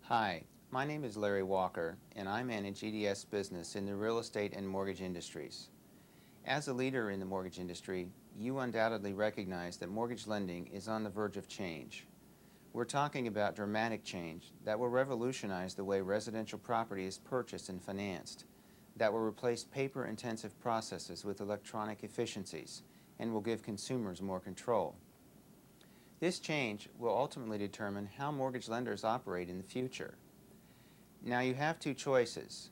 Hi, my name is Larry Walker, and I manage EDS business in the real estate and mortgage industries. As a leader in the mortgage industry, you undoubtedly recognize that mortgage lending is on the verge of change. We're talking about dramatic change that will revolutionize the way residential property is purchased and financed, that will replace paper-intensive processes with electronic efficiencies, and will give consumers more control. This change will ultimately determine how mortgage lenders operate in the future. Now you have two choices: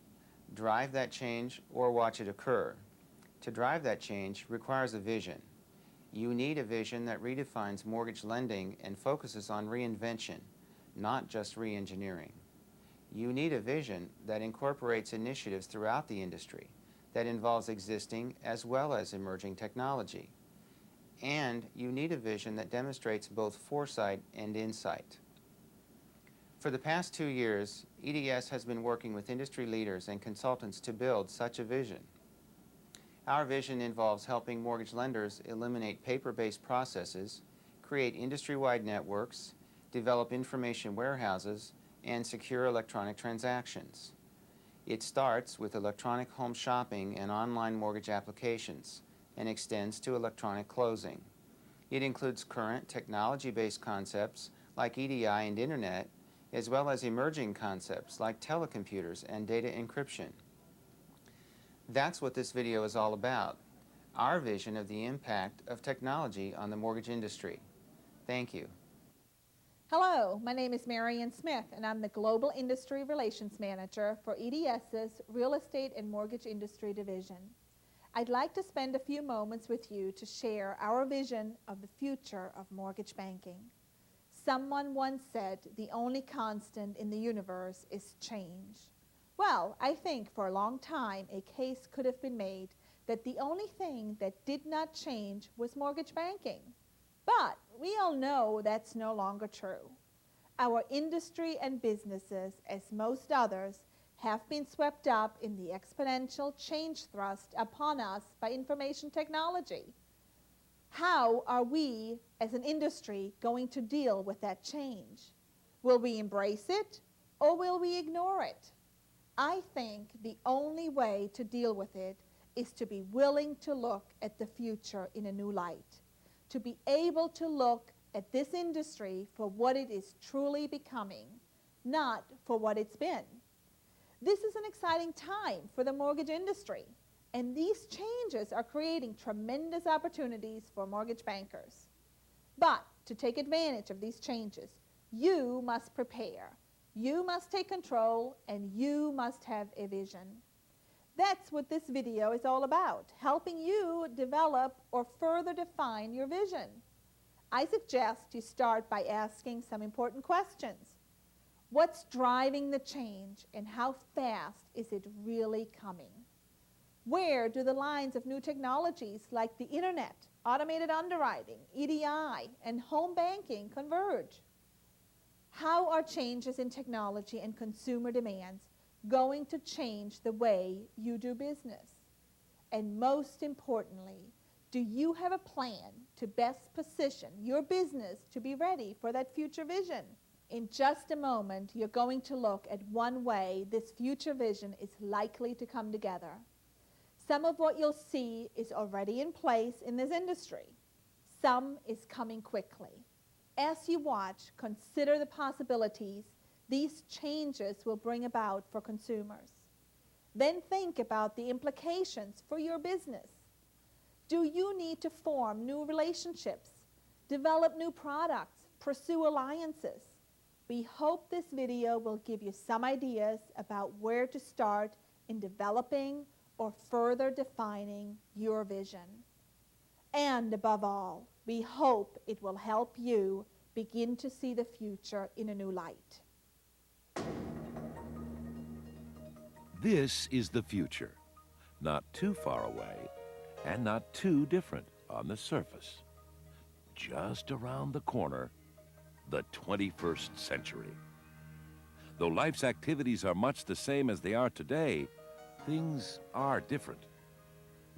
drive that change or watch it occur. To drive that change requires a vision. You need a vision that redefines mortgage lending and focuses on reinvention, not just re-engineering. You need a vision that incorporates initiatives throughout the industry, that involves existing as well as emerging technology. And you need a vision that demonstrates both foresight and insight. For the past 2 years, EDS has been working with industry leaders and consultants to build such a vision. Our vision involves helping mortgage lenders eliminate paper-based processes, create industry-wide networks, develop information warehouses, and secure electronic transactions. It starts with electronic home shopping and online mortgage applications, and extends to electronic closing. It includes current technology-based concepts like EDI and Internet, as well as emerging concepts like telecomputers and data encryption. That's what this video is all about, our vision of the impact of technology on the mortgage industry. Thank you. Hello, my name is Marian Smith, and I'm the Global Industry Relations Manager for EDS's Real Estate and Mortgage Industry Division. I'd like to spend a few moments with you to share our vision of the future of mortgage banking. Someone once said the only constant in the universe is change. Well, I think for a long time a case could have been made that the only thing that did not change was mortgage banking. But we all know that's no longer true. Our industry and businesses, as most others, have been swept up in the exponential change thrust upon us by information technology. How are we, as an industry, going to deal with that change? Will we embrace it, or will we ignore it? I think the only way to deal with it is to be willing to look at the future in a new light, to be able to look at this industry for what it is truly becoming, not for what it's been. This is an exciting time for the mortgage industry, and these changes are creating tremendous opportunities for mortgage bankers. But to take advantage of these changes, you must prepare, you must take control, and you must have a vision. That's what this video is all about, helping you develop or further define your vision. I suggest you start by asking some important questions. What's driving the change, and how fast is it really coming? Where do the lines of new technologies like the Internet, automated underwriting, EDI, and home banking converge? How are changes in technology and consumer demands going to change the way you do business? And most importantly, do you have a plan to best position your business to be ready for that future vision? In just a moment, you're going to look at one way this future vision is likely to come together. Some of what you'll see is already in place in this industry. Some is coming quickly. As you watch, consider the possibilities these changes will bring about for consumers. Then think about the implications for your business. Do you need to form new relationships, develop new products, pursue alliances? We hope this video will give you some ideas about where to start in developing or further defining your vision. And above all, we hope it will help you begin to see the future in a new light. This is the future, not too far away and not too different on the surface. Just around the corner, the 21st century. Though life's activities are much the same as they are today, things are different,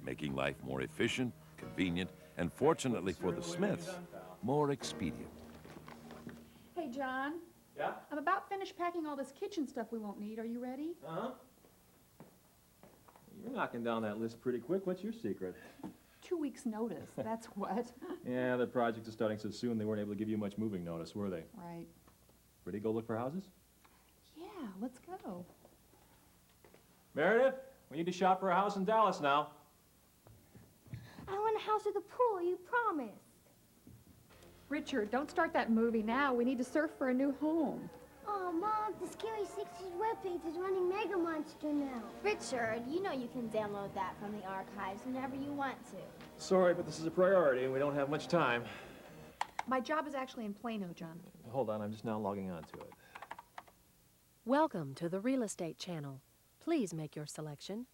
making life more efficient, convenient, and fortunately for the Smiths, more expedient. Hey, John. Yeah? I'm about finished packing all this kitchen stuff we won't need. Are you ready? Uh-huh. You're knocking down that list pretty quick. What's your secret? 2 weeks notice, that's what. Yeah, the project is starting so soon they weren't able to give you much moving notice, were they? Right. Ready to go look for houses? Yeah, let's go. Meredith, we need to shop for a house in Dallas now. I want a house with a pool, you promised. Richard, don't start that movie now. We need to search for a new home. Oh, Mom, the Scary 60s webpage is running Mega Monster now. Richard, you know you can download that from the archives whenever you want to. Sorry, but this is a priority and we don't have much time. My job is actually in Plano, John. Hold on, I'm just now logging on to it. Welcome to the Real Estate Channel. Please make your selection.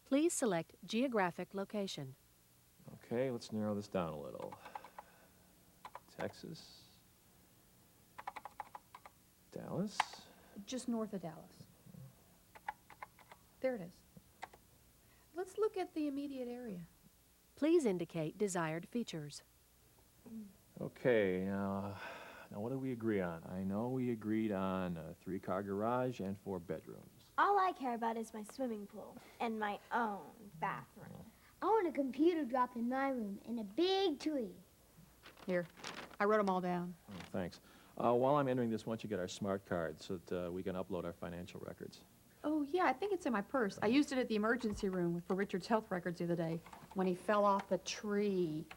Please select geographic location. Okay, let's narrow this down a little. Texas. Dallas. Just north of Dallas. There it is. Let's look at the immediate area. Please indicate desired features. Okay, now what did we agree on? I know we agreed on a 3-car garage and 4 bedrooms. All I care about is my swimming pool and my own bathroom. I want a computer dropped in my room and a big tree. Here, I wrote them all down. Oh, thanks. While I'm entering this, why don't you get our smart card so that we can upload our financial records? Oh, yeah, I think it's in my purse. I used it at the emergency room for Richard's health records the other day when he fell off the tree.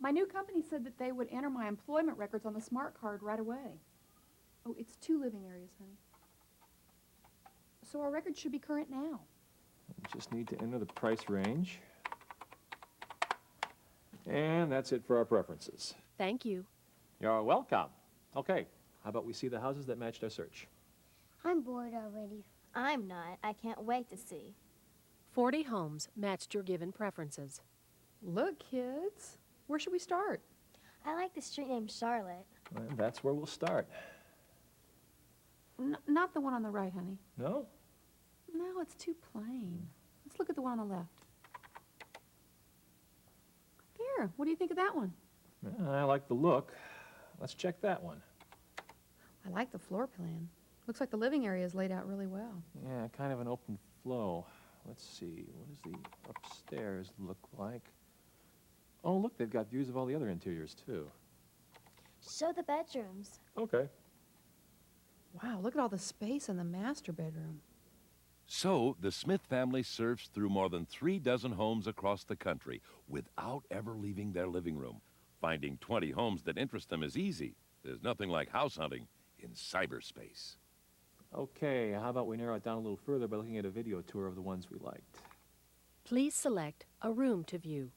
My new company said that they would enter my employment records on the smart card right away. Oh, it's 2 living areas, honey. So our records should be current now. Just need to enter the price range. And that's it for our preferences. Thank you. You're welcome. Okay, how about we see the houses that matched our search? I'm bored already. I'm not. I can't wait to see. 40 homes matched your given preferences. Look, kids. Where should we start? I like the street named Charlotte. Well, that's where we'll start. Not the one on the right, honey. No? No, it's too plain. Let's look at the one on the left. There, what do you think of that one? I like the look. Let's check that one. I like the floor plan. Looks like the living area is laid out really well. Yeah, kind of an open flow. Let's see, what does the upstairs look like? Oh, look, they've got views of all the other interiors, too. Show the bedrooms. Okay. Wow, look at all the space in the master bedroom. So, the Smith family surfs through more than 3 dozen homes across the country without ever leaving their living room. Finding 20 homes that interest them is easy. There's nothing like house hunting in cyberspace. Okay, how about we narrow it down a little further by looking at a video tour of the ones we liked? Please select a room to view.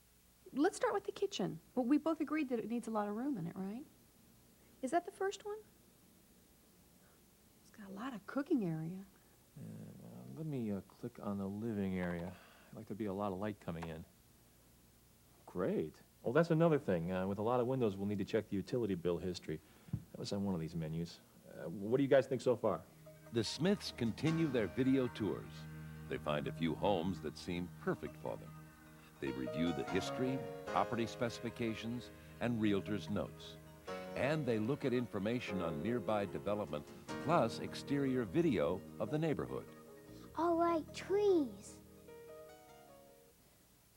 Let's start with the kitchen. Well, we both agreed that it needs a lot of room in it, right? Is that the first one? It's got a lot of cooking area. Let me click on the living area. I'd like there to be a lot of light coming in. Great. Well, that's another thing. With a lot of windows, we'll need to check the utility bill history. That was on one of these menus. What do you guys think so far? The Smiths continue their video tours. They find a few homes that seem perfect for them. They review the history, property specifications, and realtors' notes. And they look at information on nearby development, plus exterior video of the neighborhood. All right, trees.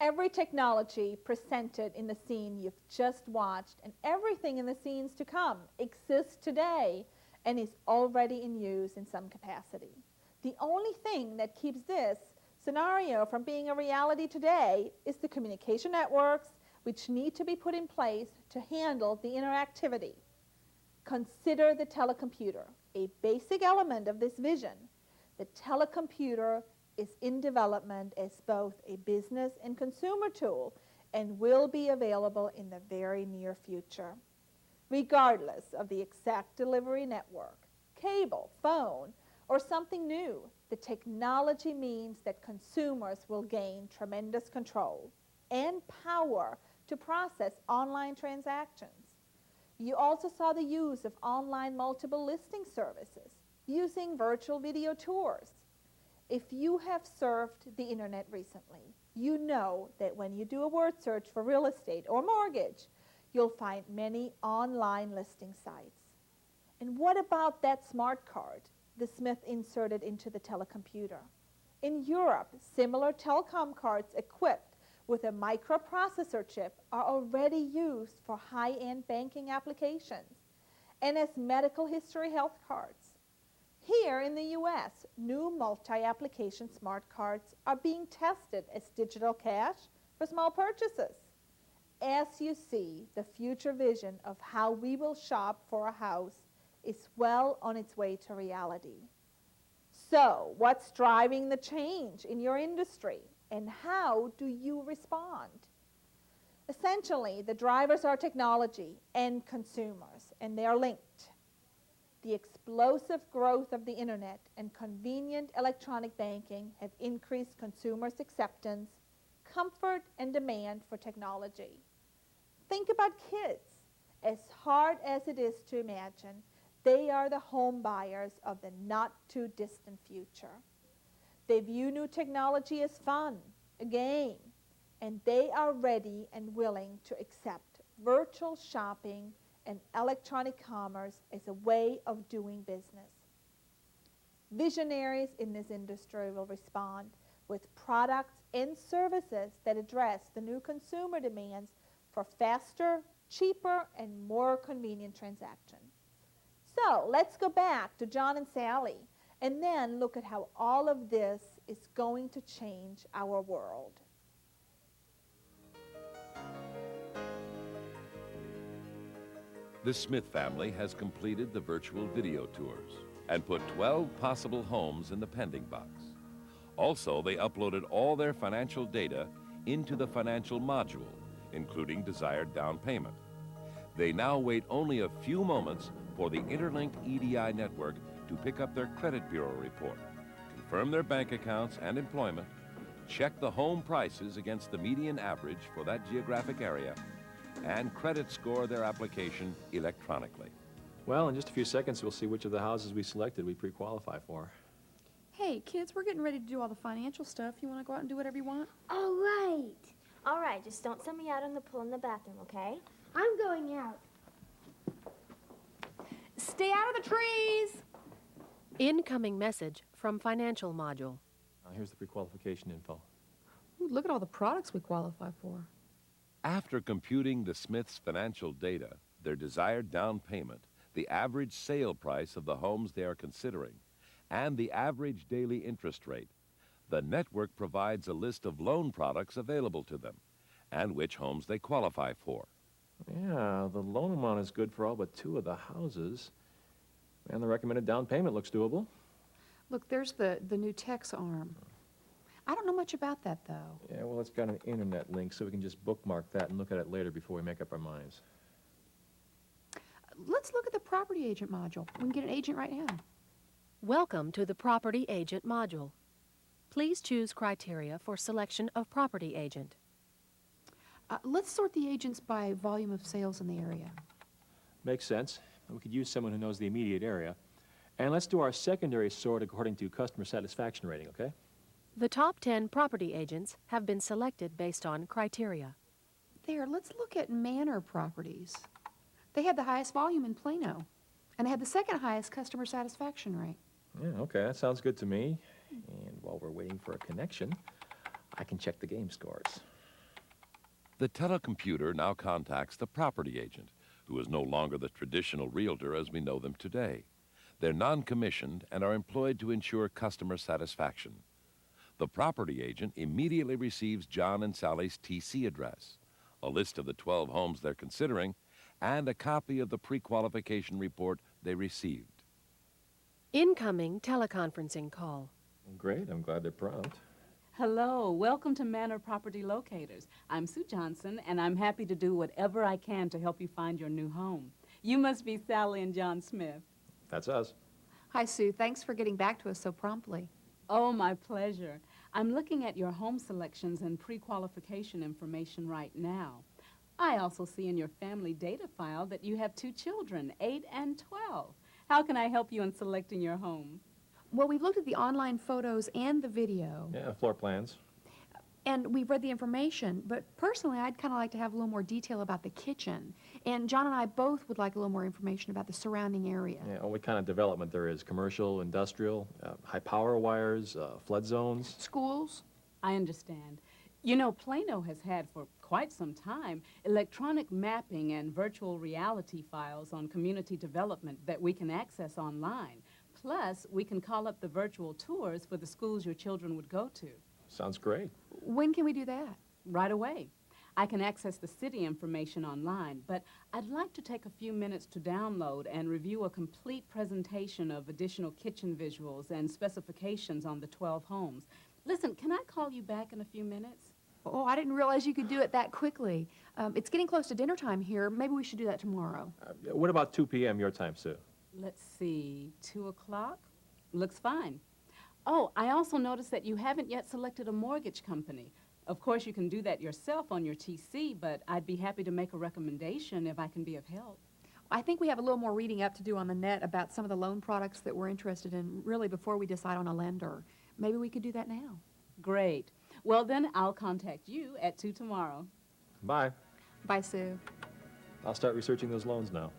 Every technology presented in the scene you've just watched and everything in the scenes to come exists today and is already in use in some capacity. The only thing that keeps this scenario from being a reality today is the communication networks which need to be put in place to handle the interactivity. Consider the telecomputer, a basic element of this vision. The telecomputer is in development as both a business and consumer tool and will be available in the very near future. Regardless of the exact delivery network, cable, phone, or something new, the technology means that consumers will gain tremendous control and power to process online transactions. You also saw the use of online multiple listing services using virtual video tours. If you have surfed the internet recently, you know that when you do a word search for real estate or mortgage, you'll find many online listing sites. And what about that smart card the Smith inserted into the telecomputer? In Europe, similar telecom cards equipped with a microprocessor chip are already used for high-end banking applications and as medical history health cards. Here in the U.S., new multi-application smart cards are being tested as digital cash for small purchases. As you see, the future vision of how we will shop for a house is well on its way to reality. So, what's driving the change in your industry, and how do you respond? Essentially, the drivers are technology and consumers, and they are linked. The explosive growth of the internet and convenient electronic banking have increased consumers' acceptance, comfort, and demand for technology. Think about kids. As hard as it is to imagine, they are the home buyers of the not-too-distant future. They view new technology as fun, a game, and they are ready and willing to accept virtual shopping and electronic commerce as a way of doing business. Visionaries in this industry will respond with products and services that address the new consumer demands for faster, cheaper, and more convenient transactions. So let's go back to John and Sally and then look at how all of this is going to change our world. The Smith family has completed the virtual video tours and put 12 possible homes in the pending box. Also, they uploaded all their financial data into the financial module, including desired down payment. They now wait only a few moments for the interlinked EDI network to pick up their credit bureau report, confirm their bank accounts and employment, check the home prices against the median average for that geographic area, and credit score their application electronically. Well, in just a few seconds, we'll see which of the houses we selected we pre-qualify for. Hey, kids, we're getting ready to do all the financial stuff. You want to go out and do whatever you want? All right. All right, just don't send me out on the pool in the bathroom, okay? I'm going out. Stay out of the trees! Incoming message from financial module. Here's the pre-qualification info. Ooh, look at all the products we qualify for. After computing the Smiths' financial data, their desired down payment, the average sale price of the homes they are considering, and the average daily interest rate, the network provides a list of loan products available to them and which homes they qualify for. Yeah, the loan amount is good for all but 2 of the houses. And the recommended down payment looks doable. Look, there's the new text arm. I don't know much about that, though. Yeah, well, it's got an internet link, so we can just bookmark that and look at it later before we make up our minds. Let's look at the property agent module. We can get an agent right now. Welcome to the Property Agent module. Please choose criteria for selection of property agent. Let's sort the agents by volume of sales in the area. Makes sense. We could use someone who knows the immediate area. And let's do our secondary sort according to customer satisfaction rating, okay? The top 10 property agents have been selected based on criteria. There, let's look at Manor Properties. They had the highest volume in Plano, and they had the second highest customer satisfaction rate. Yeah, okay, that sounds good to me. And while we're waiting for a connection, I can check the game scores. The telecomputer now contacts the property agent, who is no longer the traditional realtor as we know them today. They're non-commissioned and are employed to ensure customer satisfaction. The property agent immediately receives John and Sally's TC address, a list of the 12 homes they're considering, and a copy of the pre-qualification report they received. Incoming teleconferencing call. Great, I'm glad they're prompt. Hello, welcome to Manor Property Locators. I'm Sue Johnson, and I'm happy to do whatever I can to help you find your new home. You must be Sally and John Smith. That's us. Hi, Sue. Thanks for getting back to us so promptly. Oh, my pleasure. I'm looking at your home selections and pre-qualification information right now. I also see in your family data file that you have 2 children, 8 and 12. How can I help you in selecting your home? Well, we've looked at the online photos and the video, Yeah, floor plans. and we've read the information, but personally, I'd kind of like to have a little more detail about the kitchen. And John and I both would like a little more information about the surrounding area. Yeah, what kind of development there is, commercial, industrial, high power wires, flood zones. Schools? I understand. You know, Plano has had for quite some time electronic mapping and virtual reality files on community development that we can access online. Plus, we can call up the virtual tours for the schools your children would go to. Sounds great. When can we do that? Right away. I can access the city information online, but I'd like to take a few minutes to download and review a complete presentation of additional kitchen visuals and specifications on the 12 homes. Listen, can I call you back in a few minutes? Oh, I didn't realize you could do it that quickly. It's getting close to dinner time here. Maybe we should do that tomorrow. What about 2 p.m. your time, Sue? Let's see, 2 o'clock? Looks fine. Oh, I also noticed that you haven't yet selected a mortgage company. Of course, you can do that yourself on your TC, but I'd be happy to make a recommendation if I can be of help. I think we have a little more reading up to do on the net about some of the loan products that we're interested in, really before we decide on a lender. Maybe we could do that now. Great. Well, then I'll contact you at 2 tomorrow. Bye. Bye, Sue. I'll start researching those loans now.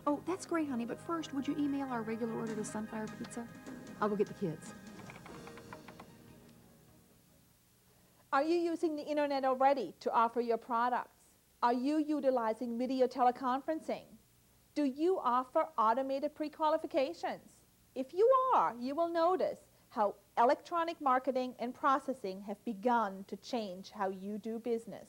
Oh, that's great, honey, but first, would you email our regular order to Sunfire Pizza? I'll go get the kids. Are you using the internet already to offer your products? Are you utilizing video teleconferencing? Do you offer automated pre-qualifications? If you are, you will notice how electronic marketing and processing have begun to change how you do business.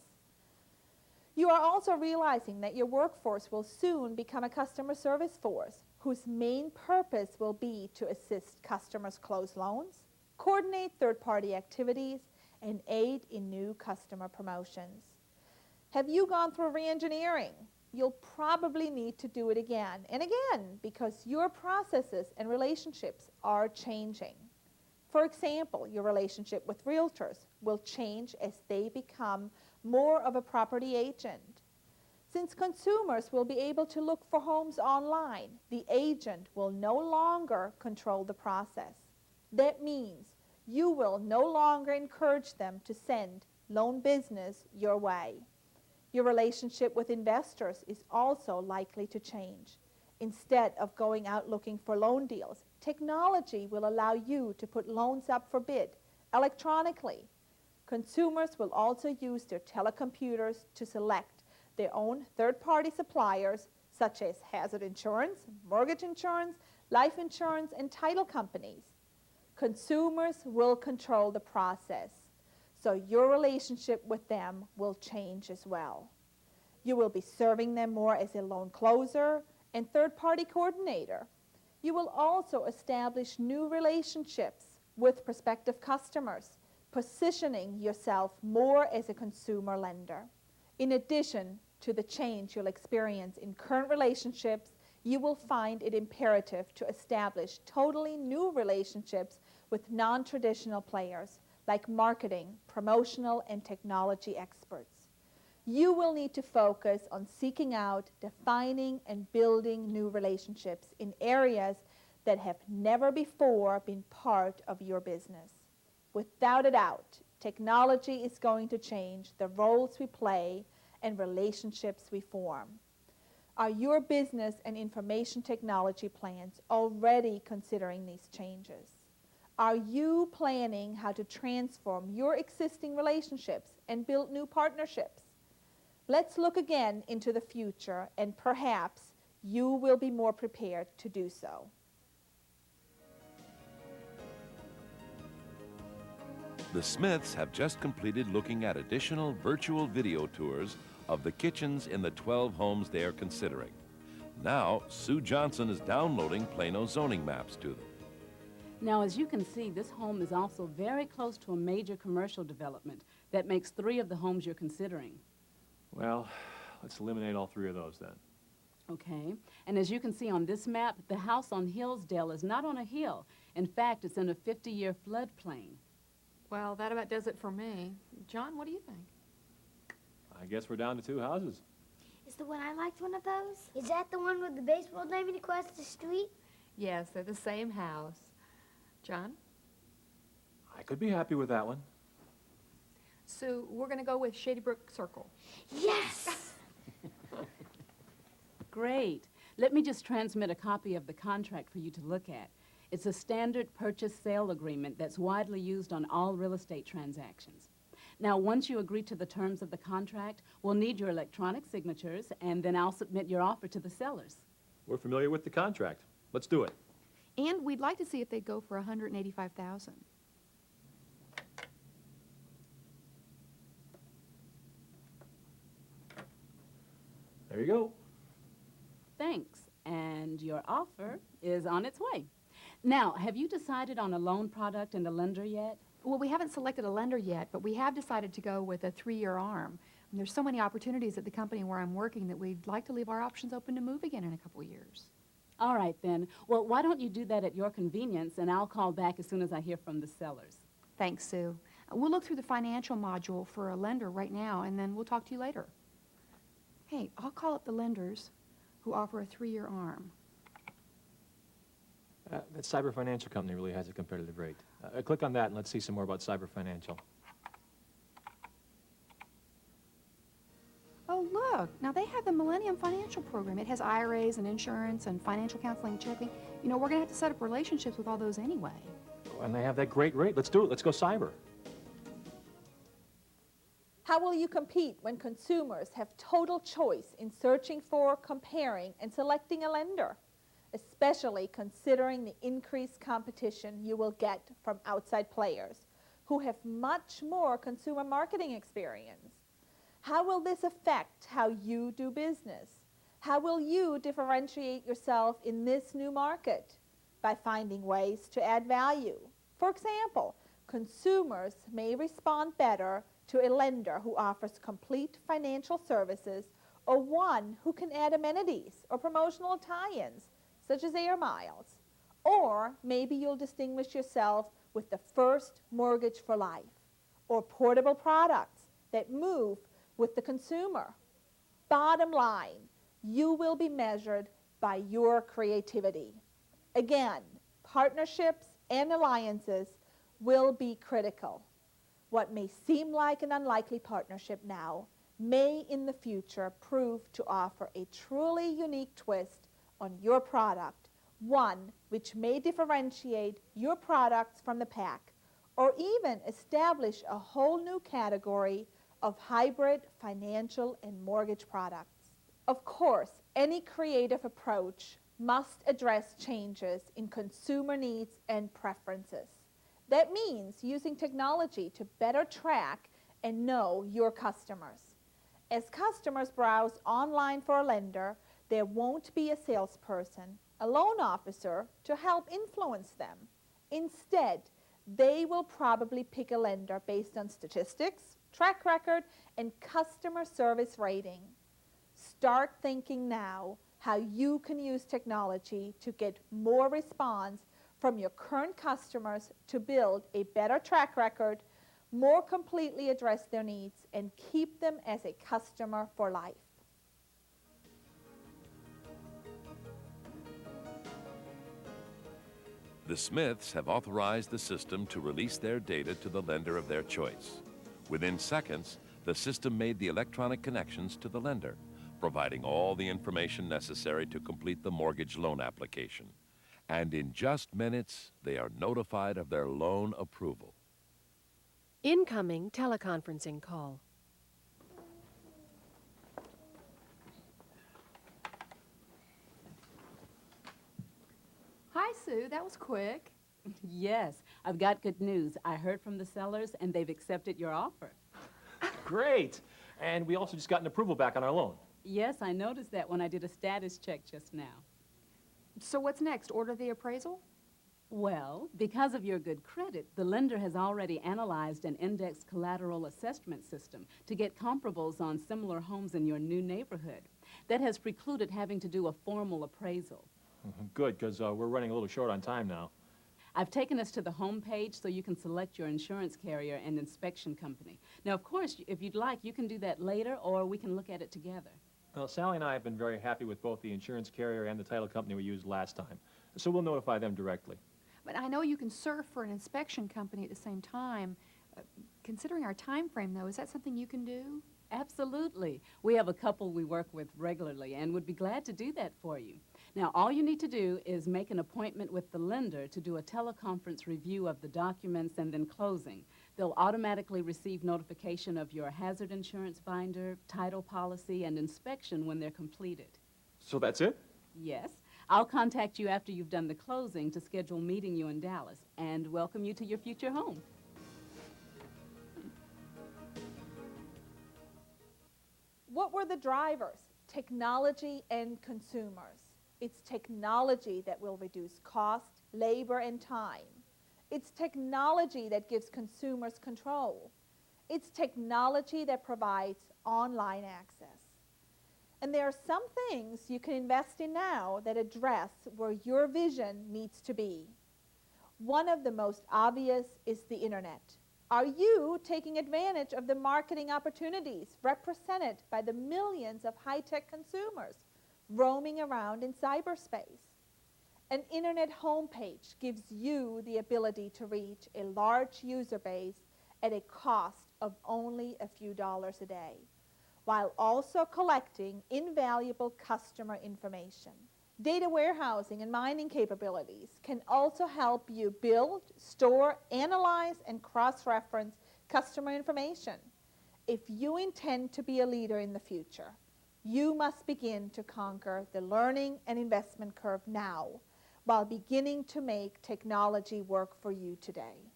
You are also realizing that your workforce will soon become a customer service force whose main purpose will be to assist customers close loans, coordinate third-party activities, and aid in new customer promotions. Have you gone through re-engineering? You'll probably need to do it again and again because your processes and relationships are changing. For example, your relationship with realtors will change as they become more of a property agent. Since consumers will be able to look for homes online, the agent will no longer control the process. That means you will no longer encourage them to send loan business your way. Your relationship with investors is also likely to change. Instead of going out looking for loan deals, technology will allow you to put loans up for bid electronically. Consumers will also use their telecomputers to select their own third-party suppliers, such as hazard insurance, mortgage insurance, life insurance, and title companies. Consumers will control the process, so your relationship with them will change as well. You will be serving them more as a loan closer and third-party coordinator. You will also establish new relationships with prospective customers, positioning yourself more as a consumer lender. In addition to the change you'll experience in current relationships, you will find it imperative to establish totally new relationships with non-traditional players like marketing, promotional, and technology experts. You will need to focus on seeking out, defining, and building new relationships in areas that have never before been part of your business. Without a doubt, technology is going to change the roles we play and relationships we form. Are your business and information technology plans already considering these changes? Are you planning how to transform your existing relationships and build new partnerships? Let's look again into the future, and perhaps you will be more prepared to do so. The Smiths have just completed looking at additional virtual video tours of the kitchens in the 12 homes they are considering. Now, Sue Johnson is downloading Plano zoning maps to them. Now, as you can see, this home is also very close to a major commercial development that makes 3 of the homes you're considering. Well, let's eliminate all 3 of those then. Okay, and as you can see on this map, the house on Hillsdale is not on a hill. In fact, it's in a 50-year floodplain. Well, that about does it for me. John, what do you think? I guess we're down to 2 houses. Is the one I liked one of those? Is that the one with the baseball diamond across the street? Yes, they're the same house. John? I could be happy with that one. So we're going to go with Shady Brook Circle. Yes! Great. Let me just transmit a copy of the contract for you to look at. It's a standard purchase-sale agreement that's widely used on all real estate transactions. Now, once you agree to the terms of the contract, we'll need your electronic signatures, and then I'll submit your offer to the sellers. We're familiar with the contract. Let's do it. And we'd like to see if they'd go for $185,000. There you go. Thanks. And your offer is on its way. Now, have you decided on a loan product and a lender yet? Well, we haven't selected a lender yet, but we have decided to go with a 3-year ARM. And there's so many opportunities at the company where I'm working that we'd like to leave our options open to move again in a couple of years. All right, then. Well, why don't you do that at your convenience, and I'll call back as soon as I hear from the sellers. Thanks, Sue. We'll look through the financial module for a lender right now, and then we'll talk to you later. Hey, I'll call up the lenders who offer a 3-year ARM. That Cyber Financial company really has a competitive rate. Click on that and let's see some more about Cyber Financial. Oh, look. Now, they have the Millennium Financial Program. It has IRAs and insurance and financial counseling and checking. You know, we're going to have to set up relationships with all those anyway. Oh, and they have that great rate. Let's do it. Let's go Cyber. How will you compete when consumers have total choice in searching for, comparing, and selecting a lender, especially considering the increased competition you will get from outside players who have much more consumer marketing experience? How will this affect how you do business? How will you differentiate yourself in this new market? By finding ways to add value. For example, consumers may respond better to a lender who offers complete financial services or one who can add amenities or promotional tie-ins, such as air miles. Or maybe you'll distinguish yourself with the first mortgage for life or portable products that move with the consumer. Bottom line, you will be measured by your creativity. Again, partnerships and alliances will be critical. What may seem like an unlikely partnership now may in the future prove to offer a truly unique twist on your product, one which may differentiate your products from the pack, or even establish a whole new category of hybrid financial and mortgage products. Of course, any creative approach must address changes in consumer needs and preferences. That means using technology to better track and know your customers. As customers browse online for a lender, there won't be a salesperson, a loan officer to help influence them. Instead, they will probably pick a lender based on statistics, track record, and customer service rating. Start thinking now how you can use technology to get more response from your current customers to build a better track record, more completely address their needs, and keep them as a customer for life. The Smiths have authorized the system to release their data to the lender of their choice. Within seconds, the system made the electronic connections to the lender, providing all the information necessary to complete the mortgage loan application. And in just minutes, they are notified of their loan approval. Incoming teleconferencing call. Hi, Sue. That was quick. Yes, I've got good news. I heard from the sellers, and they've accepted your offer. Great. And we also just got an approval back on our loan. Yes, I noticed that when I did a status check just now. So what's next? Order the appraisal? Well, because of your good credit, the lender has already analyzed an indexed collateral assessment system to get comparables on similar homes in your new neighborhood. That has precluded having to do a formal appraisal. Good, because we're running a little short on time now. I've taken us to the home page so you can select your insurance carrier and inspection company. Now, of course, if you'd like, you can do that later, or we can look at it together. Well, Sally and I have been very happy with both the insurance carrier and the title company we used last time, so we'll notify them directly. But I know you can serve for an inspection company at the same time. Considering our time frame, though, is that something you can do? Absolutely. We have a couple we work with regularly and would be glad to do that for you. Now, all you need to do is make an appointment with the lender to do a teleconference review of the documents and then closing. They'll automatically receive notification of your hazard insurance binder, title policy, and inspection when they're completed. So that's it? Yes. I'll contact you after you've done the closing to schedule meeting you in Dallas and welcome you to your future home. What were the drivers? Technology and consumers. It's technology that will reduce cost, labor, and time. It's technology that gives consumers control. It's technology that provides online access. And there are some things you can invest in now that address where your vision needs to be. One of the most obvious is the internet. Are you taking advantage of the marketing opportunities represented by the millions of high-tech consumers roaming around in cyberspace? An internet homepage gives you the ability to reach a large user base at a cost of only a few dollars a day, while also collecting invaluable customer information. Data warehousing and mining capabilities can also help you build, store, analyze, and cross-reference customer information. If you intend to be a leader in the future, you must begin to conquer the learning and investment curve now, while beginning to make technology work for you today.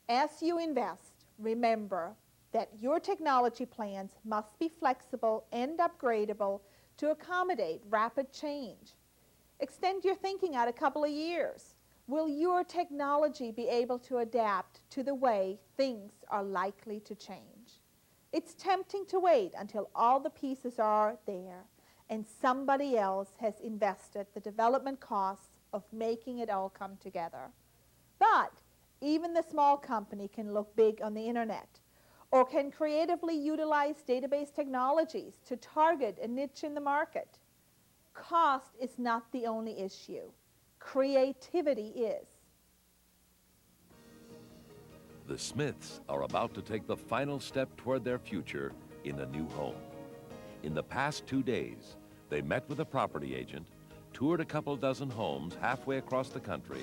As you invest, remember that your technology plans must be flexible and upgradable to accommodate rapid change. Extend your thinking out a couple of years. Will your technology be able to adapt to the way things are likely to change? It's tempting to wait until all the pieces are there and somebody else has invested the development costs of making it all come together. But even the small company can look big on the internet, or can creatively utilize database technologies to target a niche in the market. Cost is not the only issue. Creativity is. The Smiths are about to take the final step toward their future in a new home. In the past 2 days, they met with a property agent, toured a couple dozen homes halfway across the country,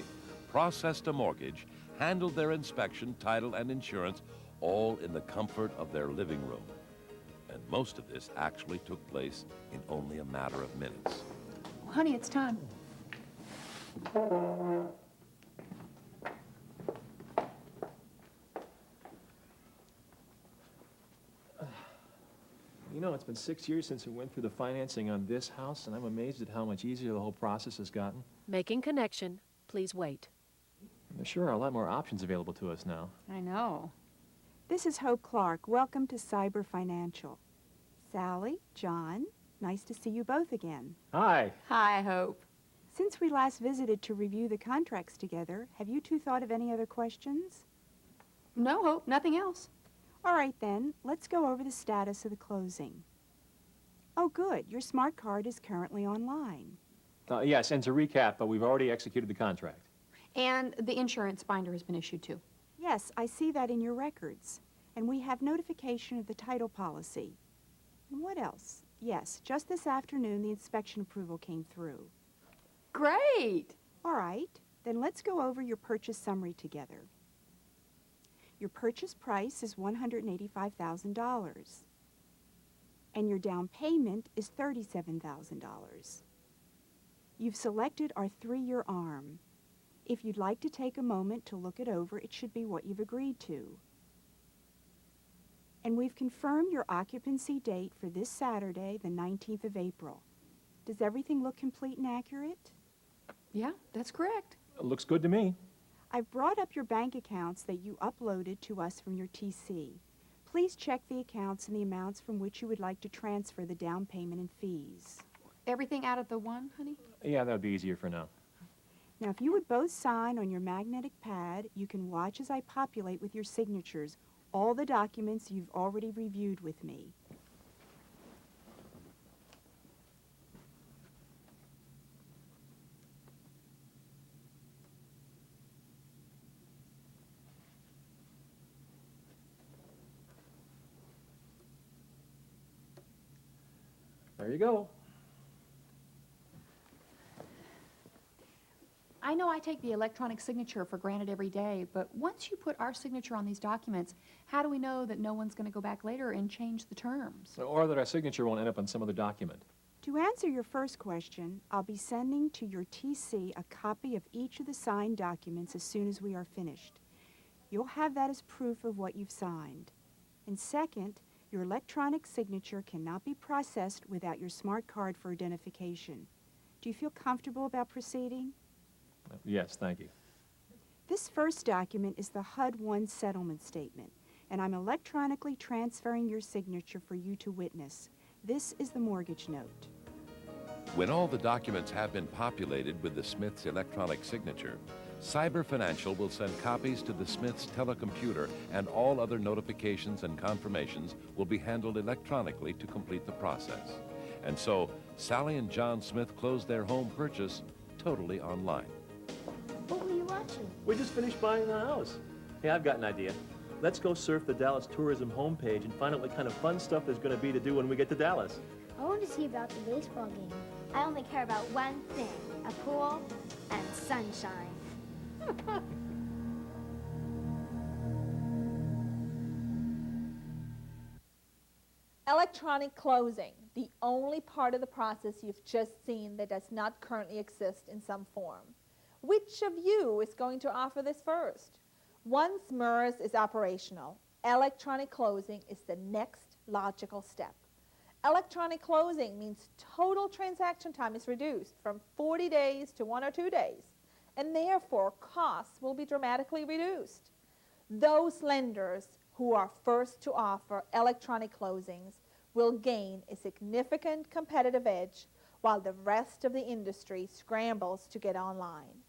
processed a mortgage, handled their inspection, title, and insurance, all in the comfort of their living room. And most of this actually took place in only a matter of minutes. Honey, it's time. You know, it's been 6 years since we went through the financing on this house, and I'm amazed at how much easier the whole process has gotten. Making connection. Please wait. There sure are a lot more options available to us now. I know. This is Hope Clark. Welcome to Cyber Financial. Sally, John, nice to see you both again. Hi. Hi, Hope. Since we last visited to review the contracts together, have you two thought of any other questions? No, Hope, nothing else. All right then, let's go over the status of the closing. Oh good, your smart card is currently online. Yes, and to recap, we've already executed the contract. And the insurance binder has been issued too. Yes, I see that in your records. And we have notification of the title policy. And what else? Yes, just this afternoon the inspection approval came through. Great! All right, then let's go over your purchase summary together. Your purchase price is $185,000. And your down payment is $37,000. You've selected our 3-year ARM. If you'd like to take a moment to look it over, it should be what you've agreed to. And we've confirmed your occupancy date for this Saturday, the 19th of April. Does everything look complete and accurate? Yeah, that's correct. Looks good to me. I've brought up your bank accounts that you uploaded to us from your TC. Please check the accounts and the amounts from which you would like to transfer the down payment and fees. Everything out of the one, honey? Yeah, that would be easier for now. Now, if you would both sign on your magnetic pad, you can watch as I populate with your signatures all the documents you've already reviewed with me. There you go. I know I take the electronic signature for granted every day, but once you put our signature on these documents, how do we know that no one's going to go back later and change the terms? Or that our signature won't end up on some other document. To answer your first question, I'll be sending to your TC a copy of each of the signed documents as soon as we are finished. You'll have that as proof of what you've signed. And second, your electronic signature cannot be processed without your smart card for identification. Do you feel comfortable about proceeding? Yes, thank you. This first document is the HUD-1 settlement statement, and I'm electronically transferring your signature for you to witness. This is the mortgage note. When all the documents have been populated with the Smith's electronic signature, Cyber Financial will send copies to the Smith's telecomputer, and all other notifications and confirmations will be handled electronically to complete the process. And so, Sally and John Smith closed their home purchase totally online. What were you watching? We just finished buying the house. Hey, I've got an idea. Let's go surf the Dallas tourism homepage and find out what kind of fun stuff there's going to be to do when we get to Dallas. I want to see about the baseball game. I only care about one thing, a pool and sunshine. Electronic closing, the only part of the process you've just seen that does not currently exist in some form. Which of you is going to offer this first? Once MERS is operational, electronic closing is the next logical step. Electronic closing means total transaction time is reduced from 40 days to 1 or 2 days, and therefore costs will be dramatically reduced. Those lenders who are first to offer electronic closings will gain a significant competitive edge while the rest of the industry scrambles to get online.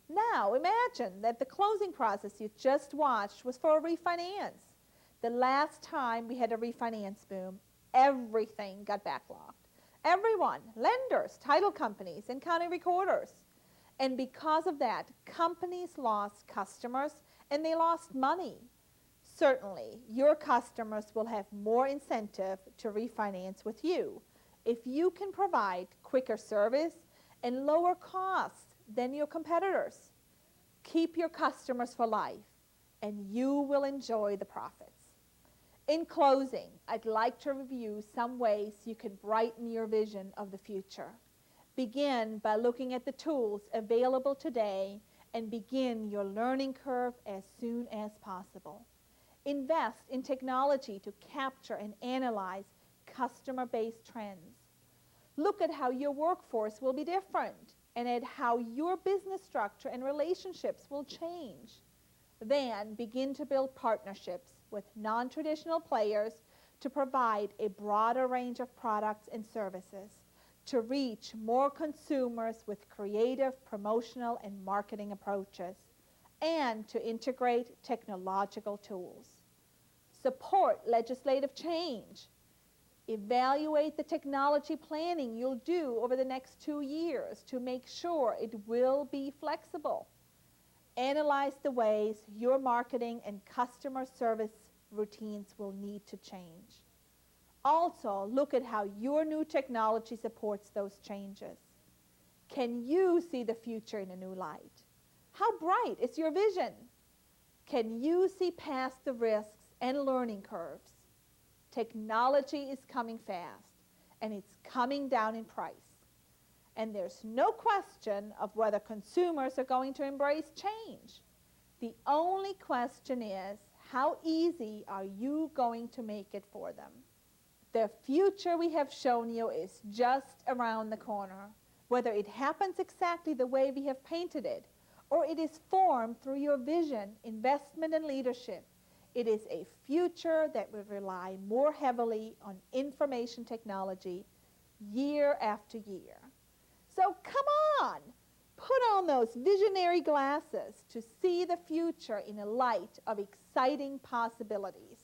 Now imagine that the closing process you just watched was for a refinance. The last time we had a refinance boom, everything got backlogged. Everyone, lenders, title companies, and county recorders. And because of that, companies lost customers and they lost money. Certainly, your customers will have more incentive to refinance with you if you can provide quicker service and lower costs than your competitors. Keep your customers for life, and you will enjoy the profits. In closing, I'd like to review some ways you can brighten your vision of the future. Begin by looking at the tools available today and begin your learning curve as soon as possible. Invest in technology to capture and analyze customer-based trends. Look at how your workforce will be different and at how your business structure and relationships will change. Then begin to build partnerships with non-traditional players to provide a broader range of products and services to reach more consumers with creative promotional and marketing approaches, and to integrate technological tools. Support legislative change. Evaluate the technology planning you'll do over the next 2 years to make sure it will be flexible. Analyze the ways your marketing and customer service routines will need to change. Also, look at how your new technology supports those changes. Can you see the future in a new light? How bright is your vision? Can you see past the risks and learning curves? Technology is coming fast, and it's coming down in price. And there's no question of whether consumers are going to embrace change. The only question is, how easy are you going to make it for them? The future we have shown you is just around the corner. Whether it happens exactly the way we have painted it, or it is formed through your vision, investment, and leadership, it is a future that will rely more heavily on information technology year after year. So come on, put on those visionary glasses to see the future in a light of exciting possibilities.